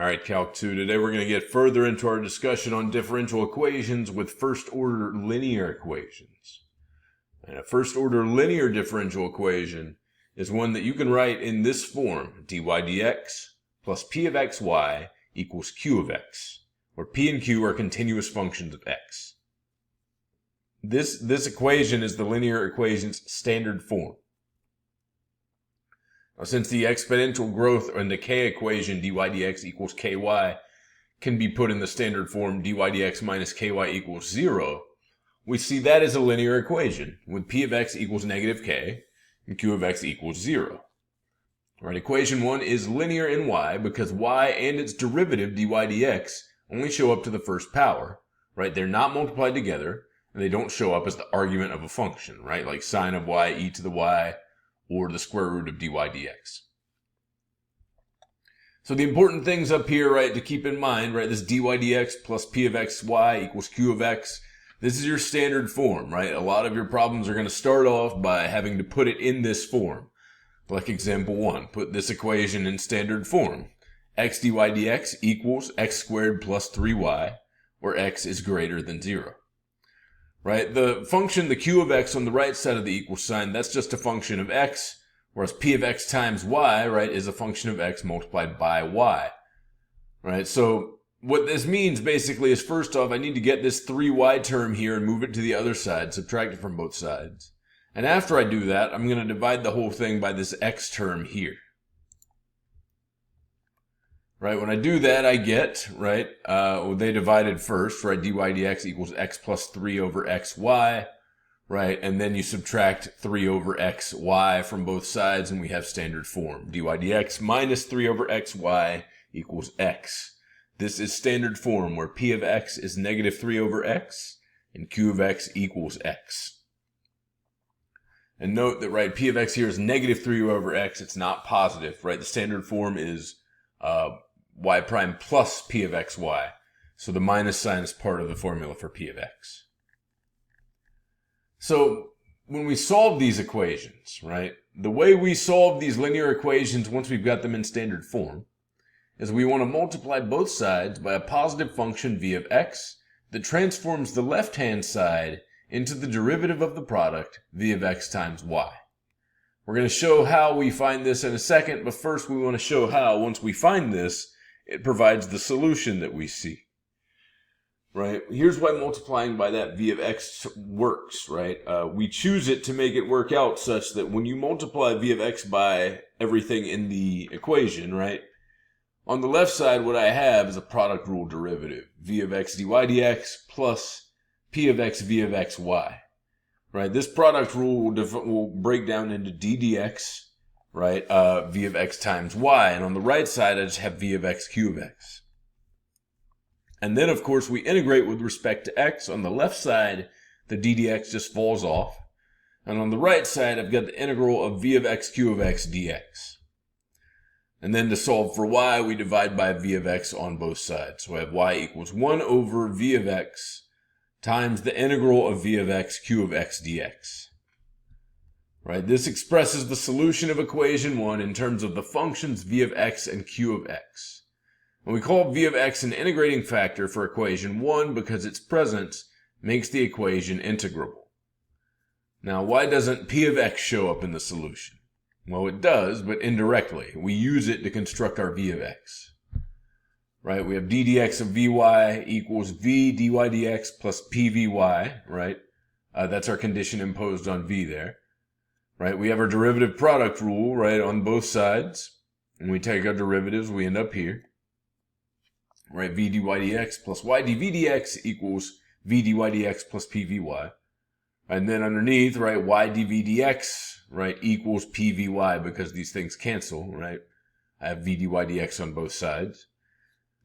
Alright, Calc 2, today we're going to get further into our discussion on differential equations with first-order linear equations. And a first-order linear differential equation is one that you can write in this form, dy dx plus p of xy equals q of x, where p and q are continuous functions of x. This equation is the linear equation's standard form. Now, since the exponential growth and decay equation dy dx equals ky can be put in the standard form dy dx minus ky equals 0, we see that as a linear equation with p of x equals negative k and q of x equals 0. Right, equation 1 is linear in y because y and its derivative dy dx only show up to the first power. Right, they're not multiplied together and they don't show up as the argument of a function, right, like sine of y e to the y or the square root of dy dx. So the important things up here, right, to keep in mind, right, this dy dx plus p of xy equals q of x, this is your standard form, right? A lot of your problems are going to start off by having to put it in this form. Like example 1, put this equation in standard form. X dy dx equals x squared plus 3y, where x is greater than 0. Right, the function, the q of x on the right side of the equal sign, that's just a function of x, whereas p of x times y, right, is a function of x multiplied by y. Right, so what this means basically is, first off, I need to get this 3y term here and move it to the other side, subtract it from both sides. And after I do that, I'm going to divide the whole thing by this x term here. Right, when I do that, I get, right, they divided first, right, dy dx equals x plus 3 over xy, right, and then you subtract 3 over xy from both sides, and we have standard form. Dy dx minus 3 over xy equals x. This is standard form, where p of x is negative 3 over x, and q of x equals x. And note that, right, p of x here is negative 3 over x, it's not positive, right, the standard form is y prime plus p of xy. So the minus sign is part of the formula for p of x. So when we solve these equations, right, the way we solve these linear equations once we've got them in standard form is we want to multiply both sides by a positive function v of x that transforms the left-hand side into the derivative of the product v of x times y. We're going to show how we find this in a second, but first we want to show how, once we find this, it provides the solution that we see. Right? Here's why multiplying by that v of x works, right? We choose it to make it work out such that when you multiply v of x by everything in the equation, right, on the left side what I have is a product rule derivative, v of x dy dx plus p of x v of xy. Right? This product rule will break down into d dx, right, v of x times y, and on the right side I just have v of x q of x. And then of course we integrate with respect to x. On the left side the d dx just falls off, and on the right side I've got the integral of v of x q of x dx. And then to solve for y we divide by v of x on both sides, so I have y equals 1 over v of x times the integral of v of x q of x dx. Right, this expresses the solution of equation 1 in terms of the functions v of x and q of x. And we call v of x an integrating factor for equation 1 because its presence makes the equation integrable. Now, why doesn't p of x show up in the solution? Well, it does, but indirectly. We use it to construct our v of x. Right, we have d dx of vy equals v dy dx plus pvy, right? That's our condition imposed on v there. Right, we have our derivative product rule, right, on both sides. And we take our derivatives, we end up here. Right, v dy dx plus y dv dx equals v dy dx plus pvy. And then underneath, right, y dv dx, right, equals pvy because these things cancel, right? I have v dy dx on both sides.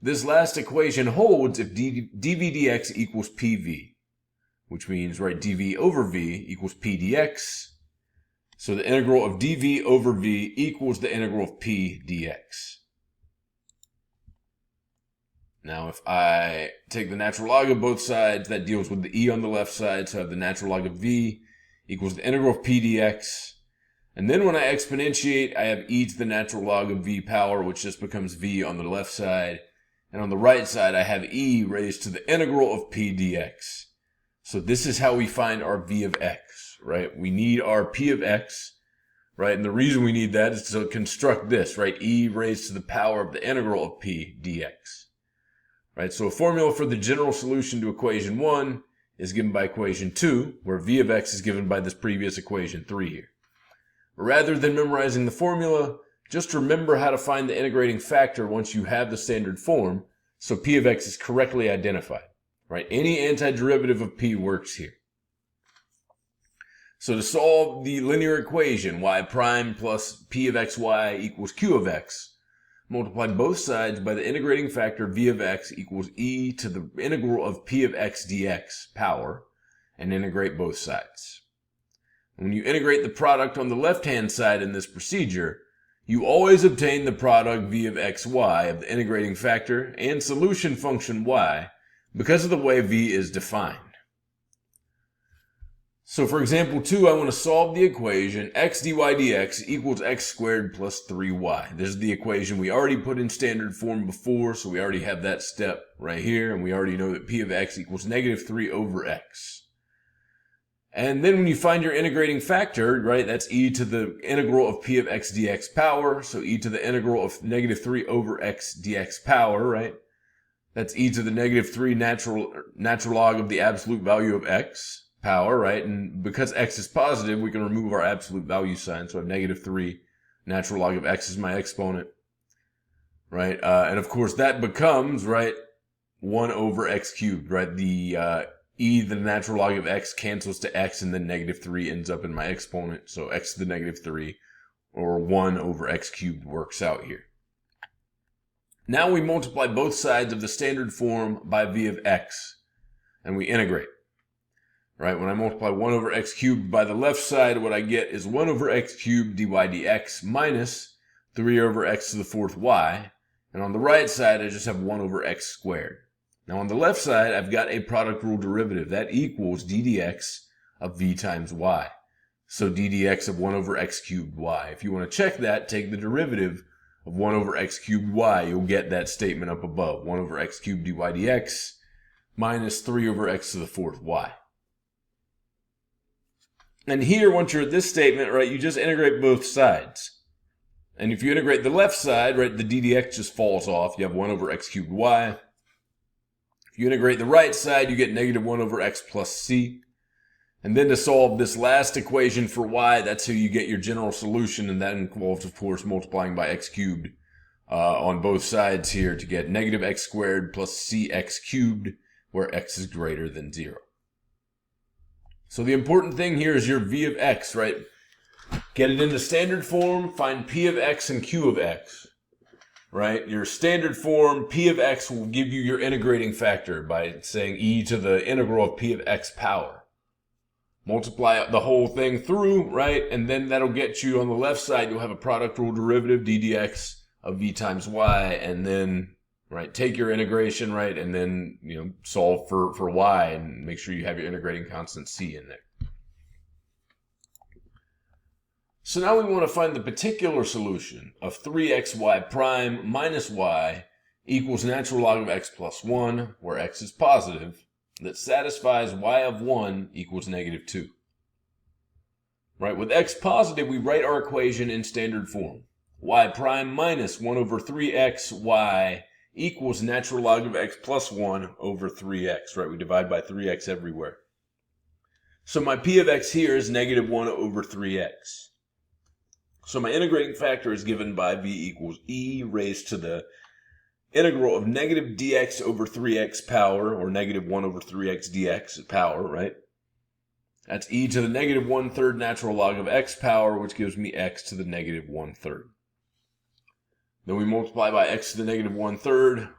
This last equation holds if dv dx equals pv, which means, right, dv over v equals p dx. So the integral of dv over v equals the integral of p dx. Now if I take the natural log of both sides, that deals with the e on the left side, so I have the natural log of v equals the integral of p dx. And then when I exponentiate, I have e to the natural log of v power, which just becomes v on the left side. And on the right side, I have e raised to the integral of p dx. So this is how we find our v of x, right? We need our p of x, right? And the reason we need that is to construct this, right? E raised to the power of the integral of p dx, right? So a formula for the general solution to equation 1 is given by equation 2, where v of x is given by this previous equation 3 here. Rather than memorizing the formula, just remember how to find the integrating factor once you have the standard form, so p of x is correctly identified, right? Any antiderivative of p works here. So to solve the linear equation, y prime plus p of xy equals q of x, multiply both sides by the integrating factor v of x equals e to the integral of p of x dx power, and integrate both sides. When you integrate the product on the left-hand side in this procedure, you always obtain the product v of xy of the integrating factor and solution function y because of the way v is defined. So for example 2, I want to solve the equation x dy dx equals x squared plus 3y. This is the equation we already put in standard form before, so we already have that step right here, and we already know that p of x equals negative 3 over x. And then when you find your integrating factor, right, that's e to the integral of p of x dx power, so e to the integral of negative 3 over x dx power, right? That's e to the negative 3 natural log of the absolute value of x power, right? And because x is positive, we can remove our absolute value sign, so I have negative 3 natural log of x is my exponent, right? And of course that becomes, right, 1 over x cubed, right? The e, the natural log of x, cancels to x, and then negative 3 ends up in my exponent. So x to the negative 3, or 1 over x cubed, works out here. Now we multiply both sides of the standard form by v of x, and we integrate. Right, when I multiply 1 over x cubed by the left side, what I get is 1 over x cubed dy dx minus 3 over x to the 4th y. And on the right side, I just have 1 over x squared. Now on the left side, I've got a product rule derivative. That equals d dx of v times y. So d dx of 1 over x cubed y. If you want to check that, take the derivative of 1 over x cubed y. You'll get that statement up above. 1 over x cubed dy dx minus 3 over x to the 4th y. And here, once you're at this statement, right, you just integrate both sides. And if you integrate the left side, right, the d dx just falls off. You have 1 over x cubed y. If you integrate the right side, you get negative 1 over x plus c. And then to solve this last equation for y, that's how you get your general solution. And that involves, of course, multiplying by x cubed on both sides here to get negative x squared plus cx cubed, where x is greater than 0. So the important thing here is your v of x, right? Get it into standard form, find p of x and q of x, right? Your standard form, p of x will give you your integrating factor by saying e to the integral of p of x power. Multiply the whole thing through, right? And then that'll get you on the left side, you'll have a product rule derivative, d dx of v times y, and then, right, take your integration, right, and then, you know, solve for y and make sure you have your integrating constant c in there. So now we want to find the particular solution of 3xy prime minus y equals natural log of x plus 1, where x is positive, that satisfies y of 1 equals negative 2. Right, with x positive, we write our equation in standard form. Y prime minus 1 over 3xy equals natural log of x plus 1 over 3x, right? We divide by 3x everywhere. So my p of x here is negative 1 over 3x. So my integrating factor is given by v equals e raised to the integral of negative dx over 3x power, or negative 1 over 3x dx power, right? That's e to the negative 1/3 natural log of x power, which gives me x to the negative 1/3. Then we multiply by x to the negative 1/3,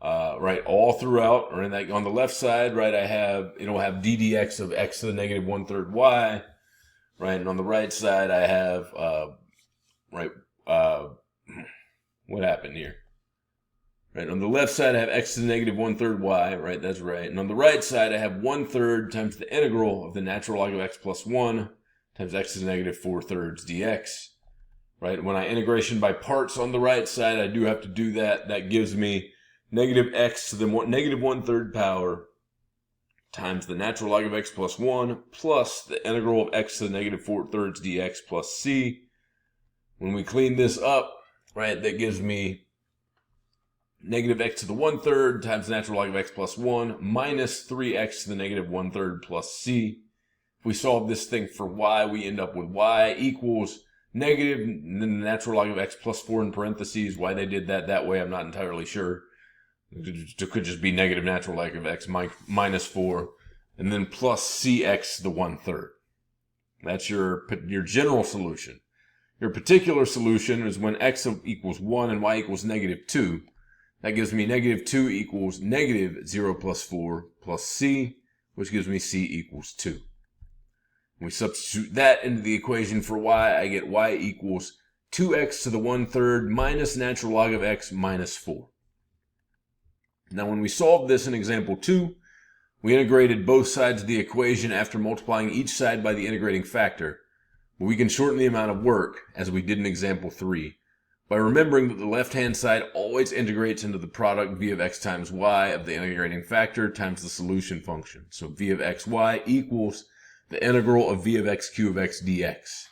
right, all throughout, or in that, on the left side, right, it'll have d dx of x to the negative 1/3 y, right, and on the right side I have, what happened here? Right, on the left side I have x to the negative 1/3 y, right, that's right, and on the right side I have 1/3 times the integral of the natural log of x plus 1 times x to the negative 4/3 dx. Right? When I integration by parts on the right side, I do have to do that. That gives me negative x to the negative 1/3 power times the natural log of x plus 1 plus the integral of x to the negative 4/3 dx plus c. When we clean this up, right, that gives me negative x to the 1/3 times the natural log of x plus 1 minus 3x to the negative 1/3 plus c. If we solve this thing for y, we end up with y equals negative, and then the natural log of x plus 4 in parentheses. Why they did that way, I'm not entirely sure. It could just be negative natural log of x minus 4, and then plus cx to the 1/3. That's your general solution. Your particular solution is when x equals 1 and y equals negative 2. That gives me negative 2 equals negative 0 plus 4 plus c, which gives me c equals 2. We substitute that into the equation for y. I get y equals 2x to the 1/3 minus natural log of x minus 4. Now when we solved this in example 2, we integrated both sides of the equation after multiplying each side by the integrating factor. But we can shorten the amount of work, as we did in example 3, by remembering that the left-hand side always integrates into the product v of x times y of the integrating factor times the solution function. So v of xy equals the integral of v of x q of x dx.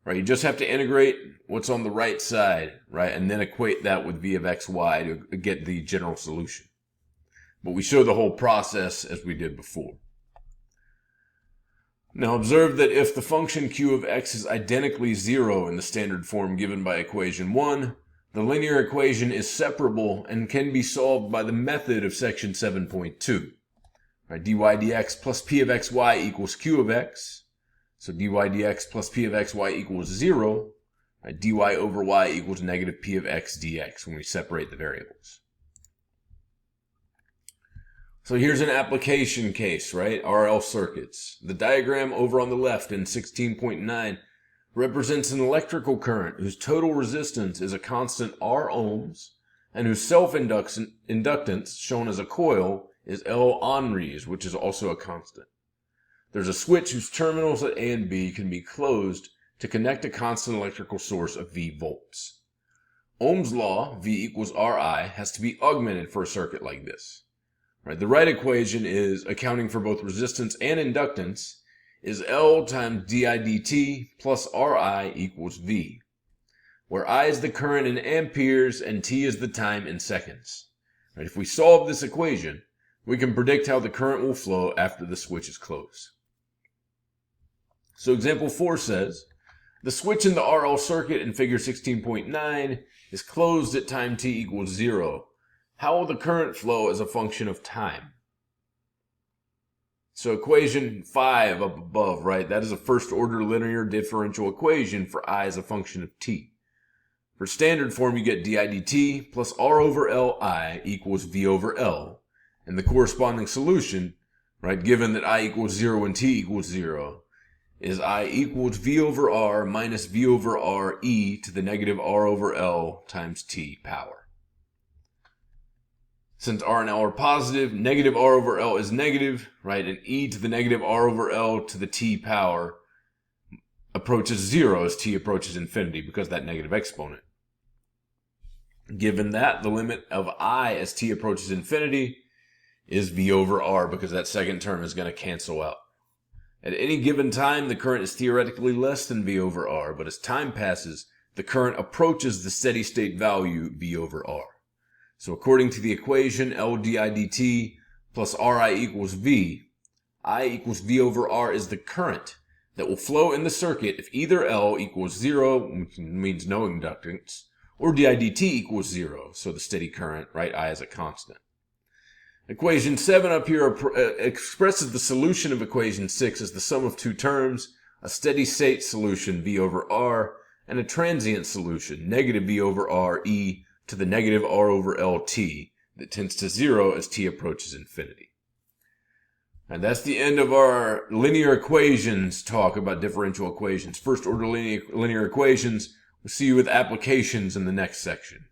Right? You just have to integrate what's on the right side, right, and then equate that with v of xy to get the general solution. But we show the whole process as we did before. Now observe that if the function q of x is identically 0 in the standard form given by equation 1, the linear equation is separable and can be solved by the method of section 7.2. Right, dy dx plus p of xy equals q of x. So dy dx plus p of xy equals 0. Right, dy over y equals negative p of x dx when we separate the variables. So here's an application case, right? RL circuits. The diagram over on the left in 16.9 represents an electrical current whose total resistance is a constant R ohms and whose self-inductance, shown as a coil, is L Henries, which is also a constant. There's a switch whose terminals at A and B can be closed to connect a constant electrical source of V volts. Ohm's law, V equals Ri, has to be augmented for a circuit like this. Right, the right equation is, accounting for both resistance and inductance, is L times di dt plus Ri equals V, where I is the current in amperes and T is the time in seconds. Right, if we solve this equation, we can predict how the current will flow after the switch is closed. So example 4 says, the switch in the RL circuit in figure 16.9 is closed at time t equals 0. How will the current flow as a function of time? So equation 5 up above, right? That is a first order linear differential equation for I as a function of t. For standard form, you get di dt plus R over Li equals V over L. And the corresponding solution, right, given that I equals 0 and t equals 0, is I equals V over R minus V over R e to the negative R over L times t power. Since R and L are positive, negative R over L is negative, right? And e to the negative R over L to the t power approaches 0 as t approaches infinity because of that negative exponent. Given that, the limit of I as t approaches infinity is V over R because that second term is going to cancel out. At any given time, the current is theoretically less than V over R, but as time passes, the current approaches the steady state value V over R. So according to the equation L di dt plus Ri equals V, I equals V over R is the current that will flow in the circuit if either L equals 0, which means no inductance, or di dt equals 0, so the steady current, right? I is a constant. Equation 7 up here expresses the solution of equation 6 as the sum of two terms, a steady state solution V over R, and a transient solution, negative V over R e to the negative R over Lt that tends to 0 as t approaches infinity. And that's the end of our linear equations talk about differential equations. First order linear equations. We'll see you with applications in the next section.